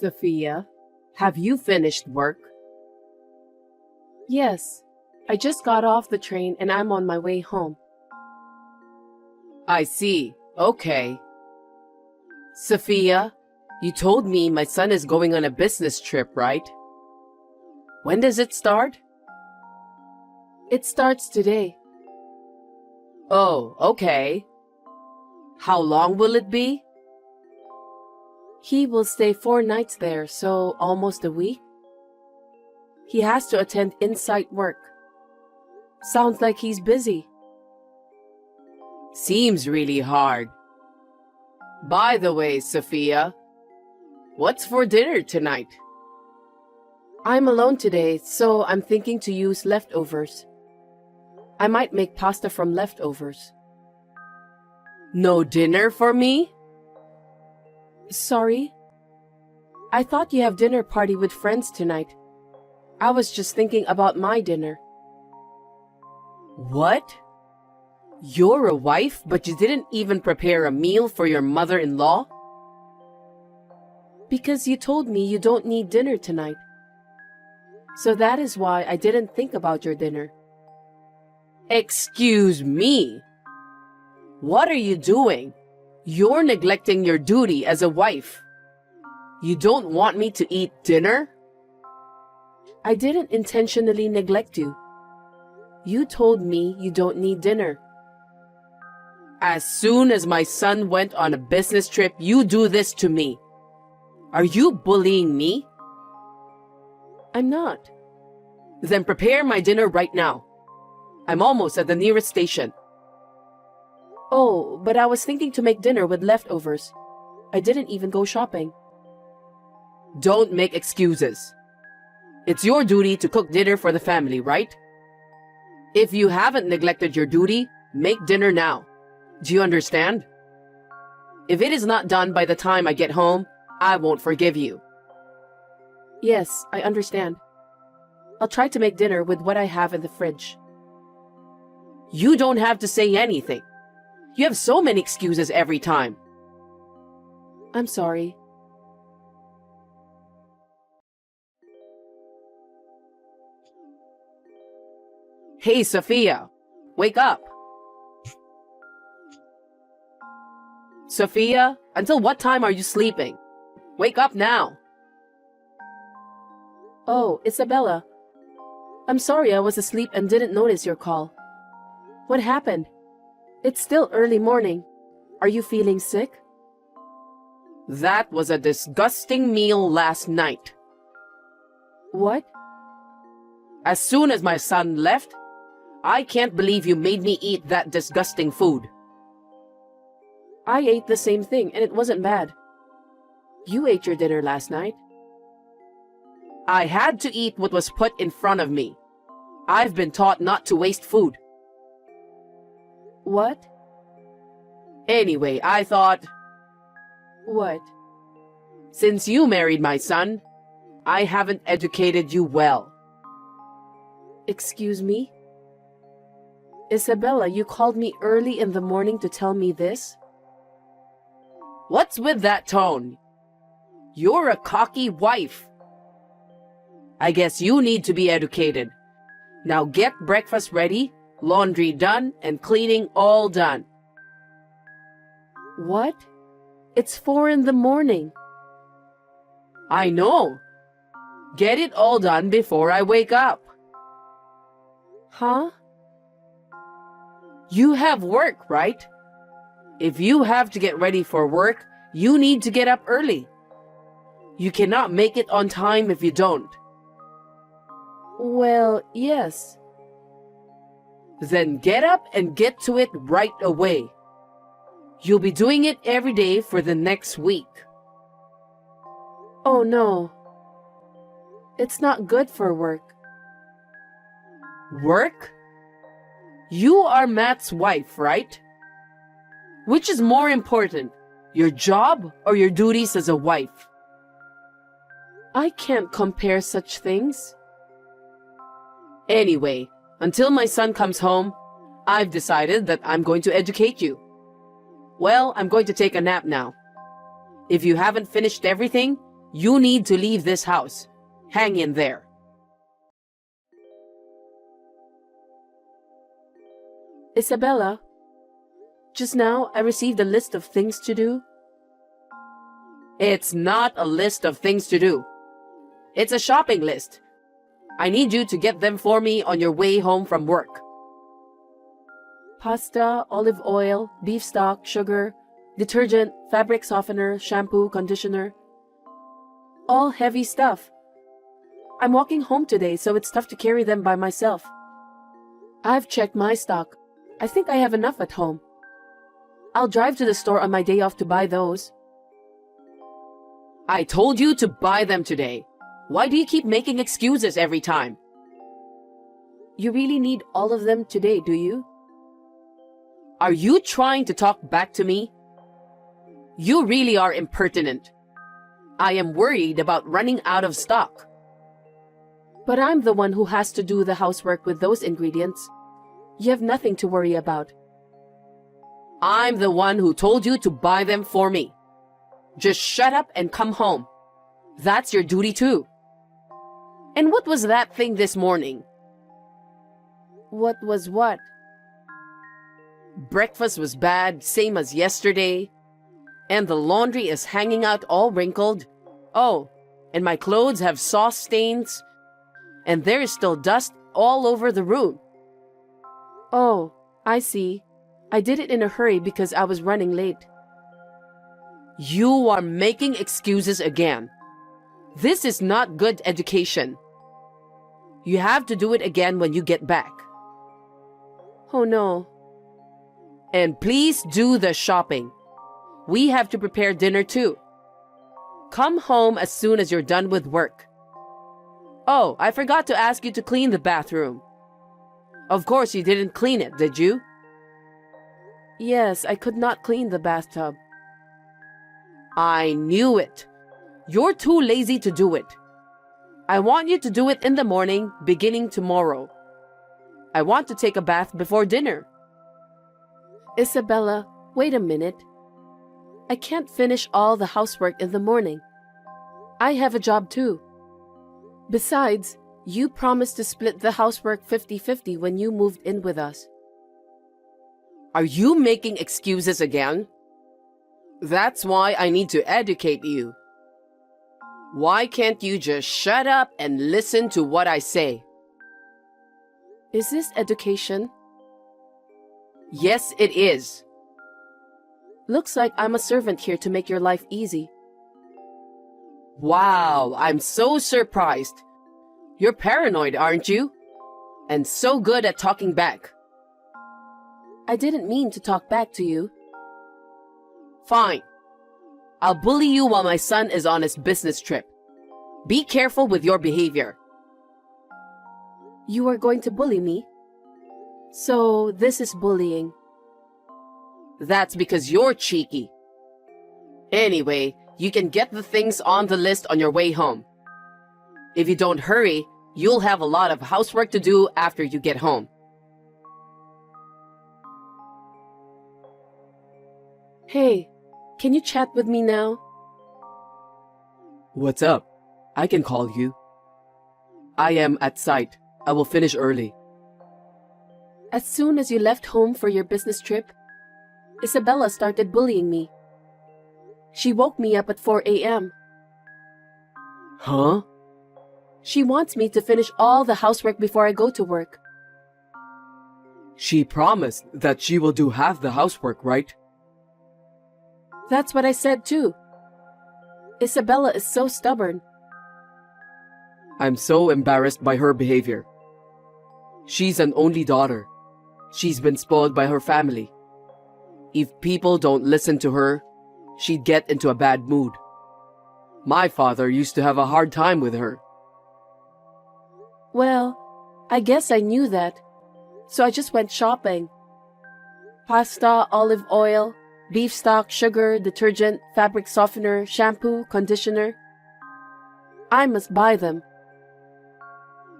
Sophia, have you finished work? Yes, I just got off the train and I'm on my way home. I see. Okay. Sophia, you told me my son is going on a business trip, right? When does it start? It starts today. Oh, okay. How long will it be? He will stay 4 nights there, so almost a week. He has to attend in-site work. Sounds like he's busy. Seems really hard. By the way, Sophia, what's for dinner tonight? I'm alone today, so I'm thinking to use leftovers. I might make pasta from leftovers. No dinner for me? Sorry. I thought you have dinner party with friends tonight. I was just thinking about my dinner. What? You're a wife, but you didn't even prepare a meal for your mother-in-law? Because you told me you don't need dinner tonight. So that is why I didn't think about your dinner. Excuse me? What are you doing? You're neglecting your duty as a wife. You don't want me to eat dinner? I didn't intentionally neglect you. You told me you don't need dinner. As soon as my son went on a business trip, you do this to me. Are you bullying me? I'm not. Then prepare my dinner right now. I'm almost at the nearest station. Oh, but I was thinking to make dinner with leftovers. I didn't even go shopping. Don't make excuses. It's your duty to cook dinner for the family, right? If you haven't neglected your duty, make dinner now. Do you understand? If it is not done by the time I get home, I won't forgive you. Yes, I understand. I'll try to make dinner with what I have in the fridge. You don't have to say anything. You have so many excuses every time. I'm sorry. Hey, Sophia, wake up. Sophia, until what time are you sleeping? Wake up now. Oh, Isabella. I'm sorry I was asleep and didn't notice your call. What happened? It's still early morning. Are you feeling sick? That was a disgusting meal last night. What? As soon as my son left, I can't believe you made me eat that disgusting food. I ate the same thing and it wasn't bad. You ate your dinner last night. I had to eat what was put in front of me. I've been taught not to waste food. What? Anyway, I thought... What? Since you married my son, I haven't educated you well. Excuse me? Isabella, you called me early in the morning to tell me this? What's with that tone? You're a cocky wife. I guess you need to be educated. Now get breakfast ready, laundry done, and cleaning all done. What? It's 4 in the morning. I know. Get it all done before I wake up. Huh? You have work, right? If you have to get ready for work, you need to get up early. You cannot make it on time if you don't. Well, yes. Then get up and get to it right away. You'll be doing it every day for the next week. Oh no. It's not good for work. Work? You are Matt's wife, right? Which is more important, your job or your duties as a wife? I can't compare such things. Anyway, until my son comes home, I've decided that I'm going to educate you. Well, I'm going to take a nap now. If you haven't finished everything, You need to leave this house. Hang in there. Isabella, just now I received a list of things to do. It's not a list of things to do. It's a shopping list. I need you to get them for me on your way home from work. Pasta, olive oil, beef stock, sugar, detergent, fabric softener, shampoo, conditioner. All heavy stuff. I'm walking home today, so it's tough to carry them by myself. I've checked my stock. I think I have enough at home. I'll drive to the store on my day off to buy those. I told you to buy them today. Why do you keep making excuses every time? You really need all of them today, do you? Are you trying to talk back to me? You really are impertinent. I am worried about running out of stock. But I'm the one who has to do the housework with those ingredients. You have nothing to worry about. I'm the one who told you to buy them for me. Just shut up and come home. That's your duty too. And what was that thing this morning? What was what? Breakfast was bad, same as yesterday. And the laundry is hanging out all wrinkled. Oh, and my clothes have sauce stains. And there is still dust all over the room. Oh, I see. I did it in a hurry because I was running late. You are making excuses again. This is not good education. You have to do it again when you get back. Oh no. And please do the shopping. We have to prepare dinner too. Come home as soon as you're done with work. Oh, I forgot to ask you to clean the bathroom. Of course you didn't clean it, did you? Yes, I could not clean the bathtub. I knew it. You're too lazy to do it. I want you to do it in the morning, beginning tomorrow. I want to take a bath before dinner. Isabella, wait a minute. I can't finish all the housework in the morning. I have a job too. Besides, you promised to split the housework 50-50 when you moved in with us. Are you making excuses again? That's why I need to educate you. Why can't you just shut up and listen to what I say? Is this education? Yes, it is. Looks like I'm a servant here to make your life easy. Wow, I'm so surprised. You're paranoid, aren't you? And so good at talking back. I didn't mean to talk back to you. Fine. I'll bully you while my son is on his business trip. Be careful with your behavior. You are going to bully me? So this is bullying. That's because you're cheeky. Anyway, you can get the things on the list on your way home. If you don't hurry, you'll have a lot of housework to do after you get home. Hey, can you chat with me now? What's up? I can call you. I am at site. I will finish early. As soon as you left home for your business trip, Isabella started bullying me. She woke me up at 4 a.m. Huh? She wants me to finish all the housework before I go to work. She promised that she will do half the housework, right? That's what I said too. Isabella is so stubborn. I'm so embarrassed by her behavior. She's an only daughter. She's been spoiled by her family. If people don't listen to her, she'd get into a bad mood. My father used to have a hard time with her. Well, I guess I knew that, so I just went shopping. Pasta, olive oil, beef stock, sugar, detergent, fabric softener, shampoo, conditioner. I must buy them.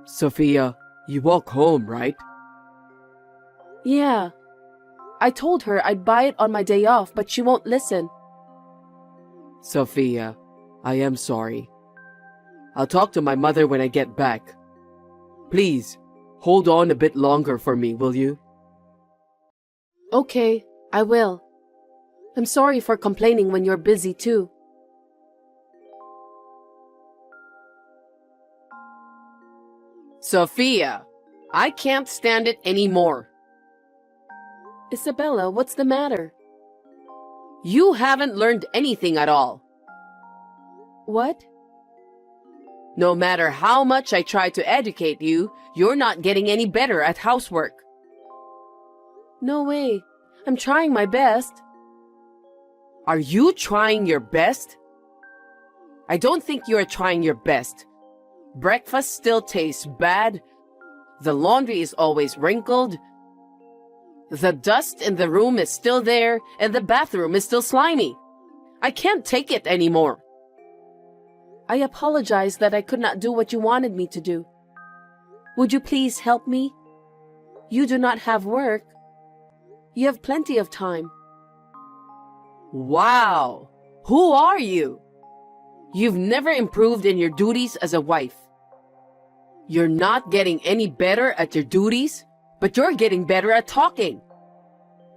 Sophia, you walk home, right? Yeah. I told her I'd buy it on my day off, but she won't listen. Sophia, I am sorry. I'll talk to my mother when I get back. Please, hold on a bit longer for me, will you? Okay, I will. I'm sorry for complaining when you're busy too. Sophia, I can't stand it anymore. Isabella, what's the matter? You haven't learned anything at all. What? No matter how much I try to educate you, you're not getting any better at housework. No way. I'm trying my best. Are you trying your best? I don't think you're trying your best. Breakfast still tastes bad. The laundry is always wrinkled. The dust in the room is still there, and the bathroom is still slimy. I can't take it anymore. I apologize that I could not do what you wanted me to do. Would you please help me? You do not have work. You have plenty of time. Wow! Who are you? You've never improved in your duties as a wife. You're not getting any better at your duties, but you're getting better at talking.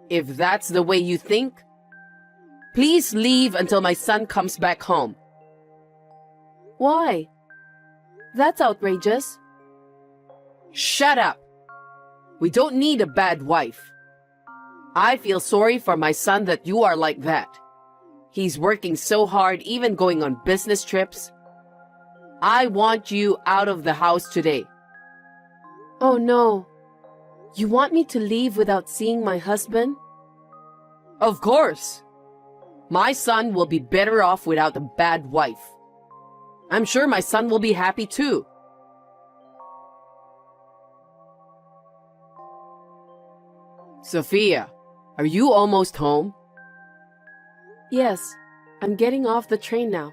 If that's the way you think, please leave until my son comes back home. Why? That's outrageous. Shut up! We don't need a bad wife. I feel sorry for my son that you are like that. He's working so hard, even going on business trips. I want you out of the house today. Oh no. You want me to leave without seeing my husband? Of course. My son will be better off without a bad wife. I'm sure my son will be happy too. Sophia, are you almost home? Yes, I'm getting off the train now.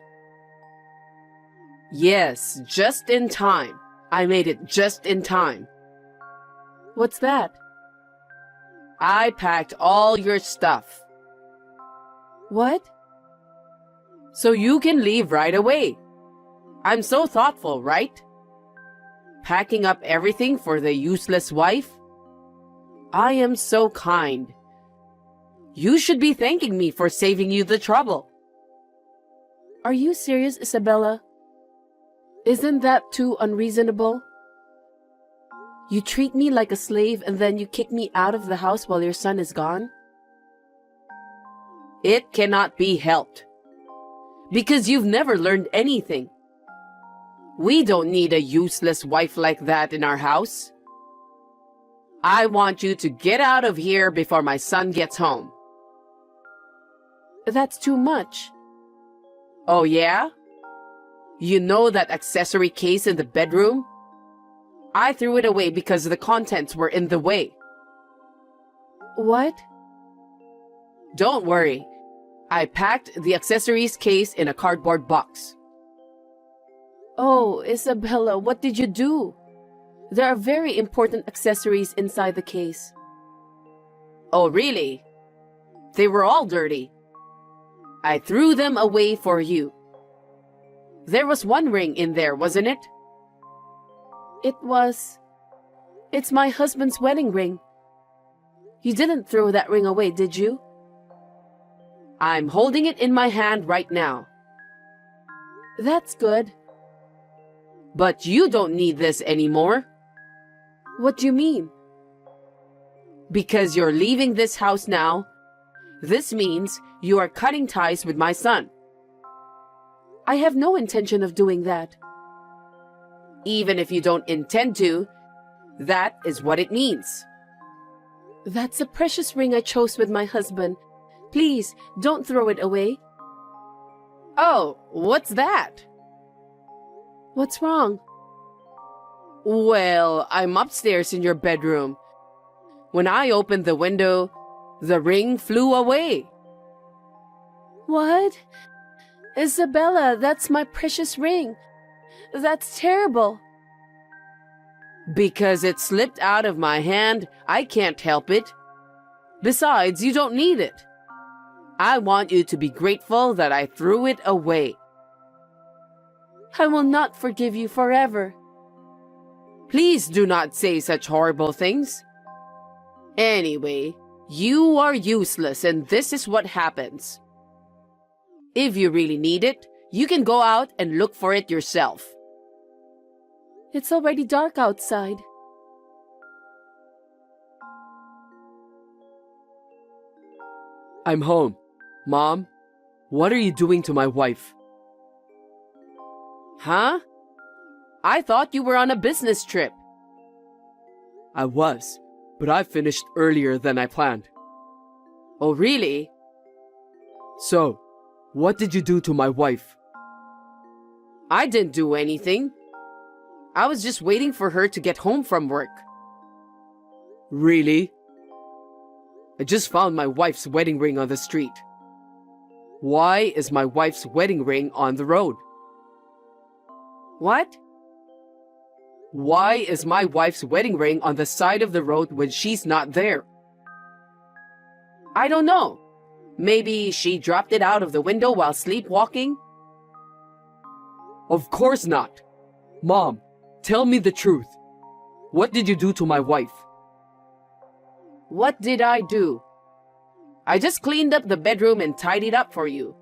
Yes, just in time. I made it just in time. What's that? I packed all your stuff. What? So you can leave right away. I'm so thoughtful, right? Packing up everything for the useless wife? I am so kind. You should be thanking me for saving you the trouble. Are you serious, Isabella? Isn't that too unreasonable? You treat me like a slave and then you kick me out of the house while your son is gone? It cannot be helped. Because you've never learned anything. We don't need a useless wife like that in our house. I want you to get out of here before my son gets home. That's too much. Oh yeah? You know that accessory case in the bedroom? I threw it away because the contents were in the way. What? Don't worry. I packed the accessories case in a cardboard box. Oh, Isabella, what did you do? There are very important accessories inside the case. Oh, really? They were all dirty. I threw them away for you. There was one ring in there, wasn't it? It's my husband's wedding ring. You didn't throw that ring away, did you? I'm holding it in my hand right now. That's good. But you don't need this anymore. What do you mean? Because you're leaving this house now, this means you are cutting ties with my son. I have no intention of doing that. Even if you don't intend to, that is what it means. That's a precious ring I chose with my husband. Please, don't throw it away. Oh, what's that? What's wrong? Well, I'm upstairs in your bedroom. When I opened the window, the ring flew away. What? Isabella, that's my precious ring. That's terrible. Because it slipped out of my hand, I can't help it. Besides, you don't need it. I want you to be grateful that I threw it away. I will not forgive you forever. Please do not say such horrible things. Anyway, you are useless and this is what happens. If you really need it, you can go out and look for it yourself. It's already dark outside. I'm home. Mom, what are you doing to my wife? Huh? I thought you were on a business trip. I was, but I finished earlier than I planned. Oh, really? So, what did you do to my wife? I didn't do anything. I was just waiting for her to get home from work. Really? I just found my wife's wedding ring on the street. Why is my wife's wedding ring on the road? What? Why is my wife's wedding ring on the side of the road when she's not there? I don't know. Maybe she dropped it out of the window while sleepwalking? Of course not. Mom, tell me the truth. What did you do to my wife? What did I do? I just cleaned up the bedroom and tidied up for you.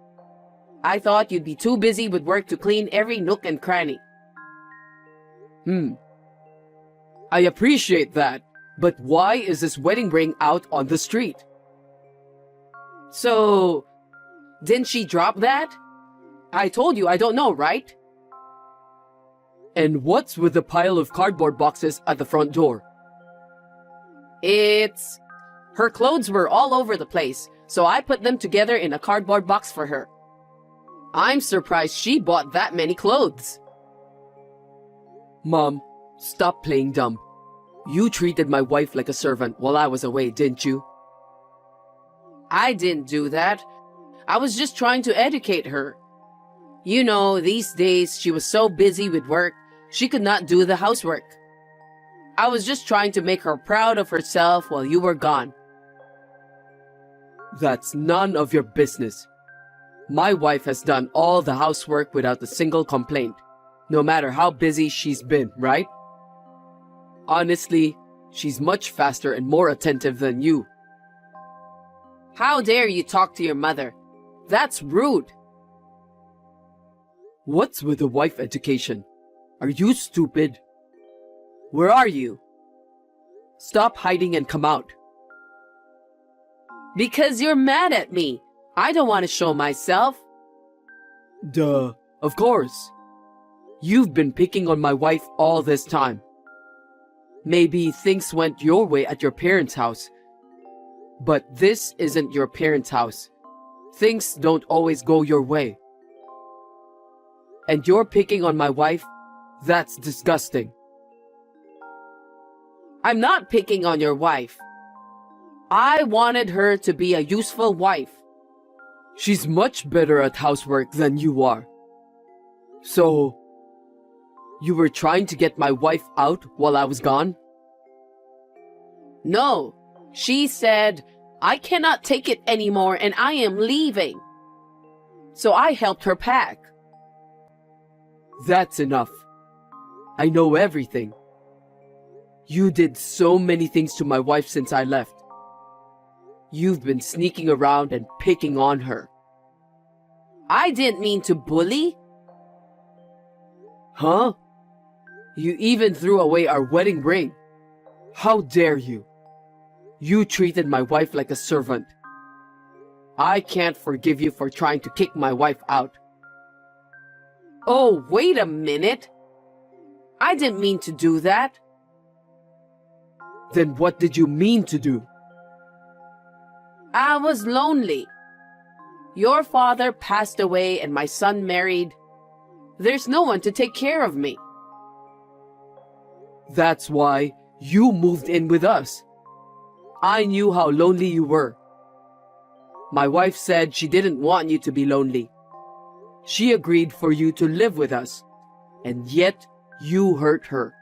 I thought you'd be too busy with work to clean every nook and cranny. I appreciate that, but why is this wedding ring out on the street? So, didn't she drop that? I told you I don't know, right? And what's with the pile of cardboard boxes at the front door? Her clothes were all over the place, so I put them together in a cardboard box for her. I'm surprised she bought that many clothes. Mom, stop playing dumb. You treated my wife like a servant while I was away, didn't you? I didn't do that. I was just trying to educate her. You know, these days she was so busy with work, she could not do the housework. I was just trying to make her proud of herself while you were gone. That's none of your business. My wife has done all the housework without a single complaint, no matter how busy she's been, right? Honestly, she's much faster and more attentive than you. How dare you talk to your mother? That's rude. What's with the wife education? Are you stupid? Where are you? Stop hiding and come out. Because you're mad at me. I don't want to show myself. Duh, of course. You've been picking on my wife all this time. Maybe things went your way at your parents' house. But this isn't your parents' house. Things don't always go your way. And you're picking on my wife? That's disgusting. I'm not picking on your wife. I wanted her to be a useful wife. She's much better at housework than you are. So, you were trying to get my wife out while I was gone? No, she said, I cannot take it anymore and I am leaving. So I helped her pack. That's enough. I know everything. You did so many things to my wife since I left. You've been sneaking around and picking on her. I didn't mean to bully. Huh? You even threw away our wedding ring. How dare you? You treated my wife like a servant. I can't forgive you for trying to kick my wife out. Oh, wait a minute. I didn't mean to do that. Then what did you mean to do? I was lonely. Your father passed away and my son married. There's no one to take care of me. That's why you moved in with us. I knew how lonely you were. My wife said she didn't want you to be lonely. She agreed for you to live with us, and yet you hurt her.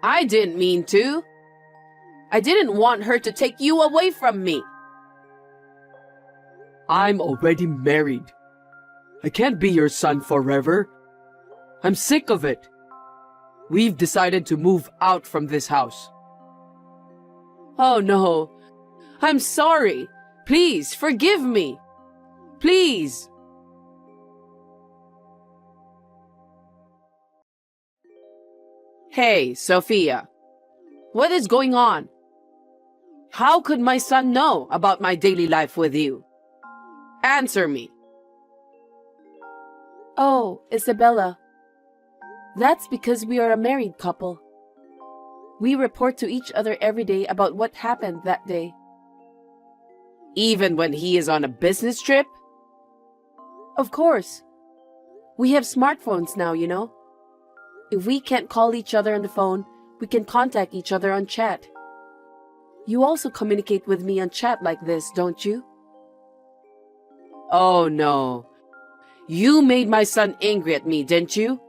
I didn't mean to. I didn't want her to take you away from me. I'm already married. I can't be your son forever. I'm sick of it. We've decided to move out from this house. Oh no. I'm sorry. Please forgive me. Please. Hey, Sophia. What is going on? How could my son know about my daily life with you? Answer me. Oh, Isabella. That's because we are a married couple. We report to each other every day about what happened that day. Even when he is on a business trip? Of course. We have smartphones now, you know. If we can't call each other on the phone, we can contact each other on chat. You also communicate with me on chat like this, don't you? Oh no. You made my son angry at me, didn't you?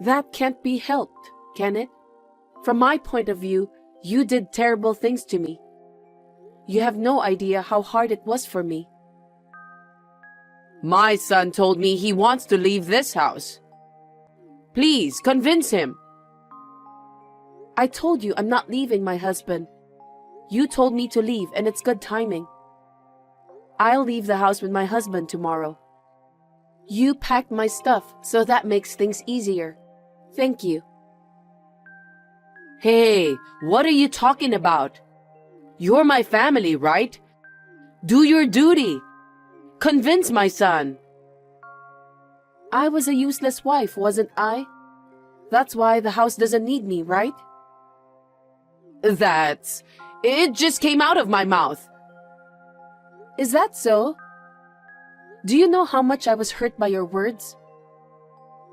That can't be helped, can it? From my point of view, you did terrible things to me. You have no idea how hard it was for me. My son told me he wants to leave this house. Please, convince him. I told you I'm not leaving my husband. You told me to leave and it's good timing. I'll leave the house with my husband tomorrow. You packed my stuff, so that makes things easier. Thank you. Hey, what are you talking about? You're my family, right? Do your duty. Convince my son. I was a useless wife, wasn't I? That's why the house doesn't need me, right? It just came out of my mouth. Is that so? Do you know how much I was hurt by your words?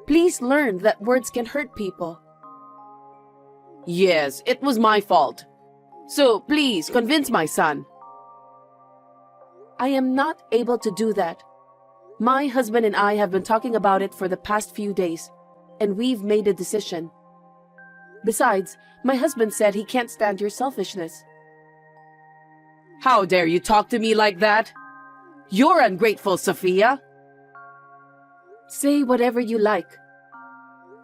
Please learn that words can hurt people. Yes, it was my fault. So please convince my son. I am not able to do that. My husband and I have been talking about it for the past few days, and we've made a decision. Besides, my husband said he can't stand your selfishness. How dare you talk to me like that? You're ungrateful, Sophia. Say whatever you like.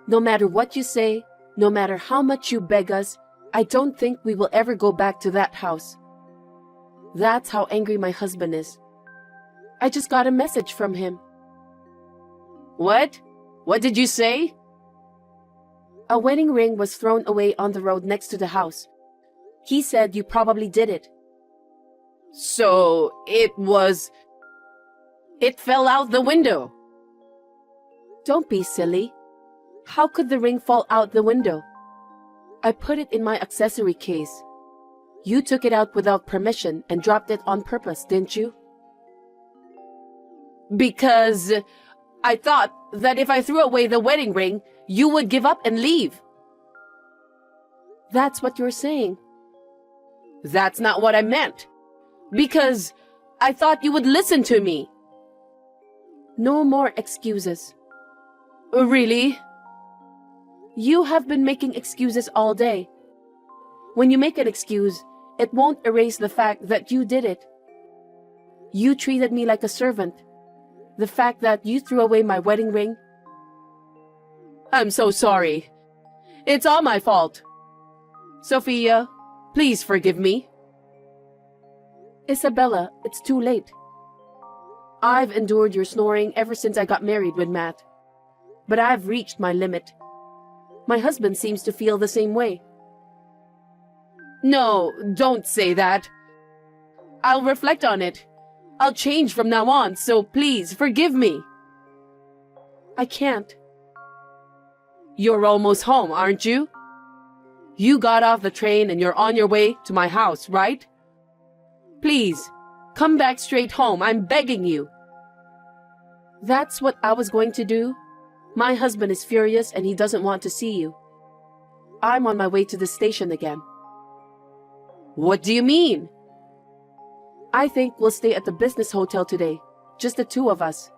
No matter what you say, no matter how much you beg us, I don't think we will ever go back to that house. That's how angry my husband is. I just got a message from him. What? What did you say? A wedding ring was thrown away on the road next to the house. He said you probably did it. So it fell out the window. Don't be silly. How could the ring fall out the window? I put it in my accessory case. You took it out without permission and dropped it on purpose, didn't you? Because I thought that if I threw away the wedding ring, you would give up and leave. That's what you're saying. That's not what I meant. Because I thought you would listen to me. No more excuses. Really? You have been making excuses all day. When you make an excuse, it won't erase the fact that you did it. You treated me like a servant. The fact that you threw away my wedding ring. I'm so sorry. It's all my fault. Sophia, please forgive me. Isabella, it's too late. I've endured your snoring ever since I got married with Matt. But I've reached my limit. My husband seems to feel the same way. No, don't say that. I'll reflect on it. I'll change from now on, so please forgive me. I can't. You're almost home, aren't you? You got off the train and you're on your way to my house, right? Please, come back straight home, I'm begging you. That's what I was going to do. My husband is furious and he doesn't want to see you. I'm on my way to the station again. What do you mean? I think we'll stay at the business hotel today, just the two of us.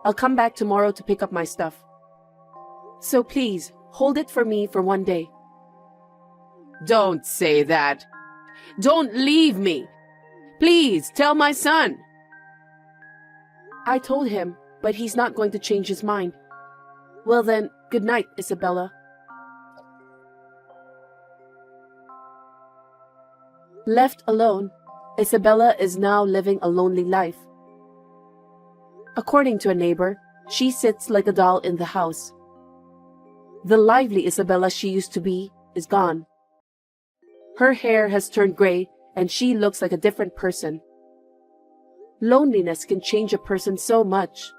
I'll come back tomorrow to pick up my stuff. So please, hold it for me for one day. Don't say that. Don't leave me. Please, tell my son. I told him, but he's not going to change his mind. Well then, good night, Isabella. Left alone, Isabella is now living a lonely life. According to a neighbor, she sits like a doll in the house. The lively Isabella she used to be is gone. Her hair has turned gray and she looks like a different person. Loneliness can change a person so much.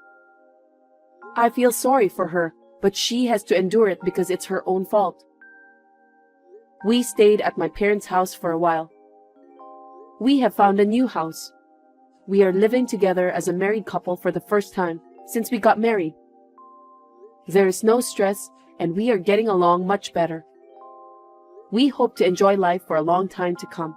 I feel sorry for her, but she has to endure it because it's her own fault. We stayed at my parents' house for a while. We have found a new house. We are living together as a married couple for the first time since we got married. There is no stress and we are getting along much better. We hope to enjoy life for a long time to come.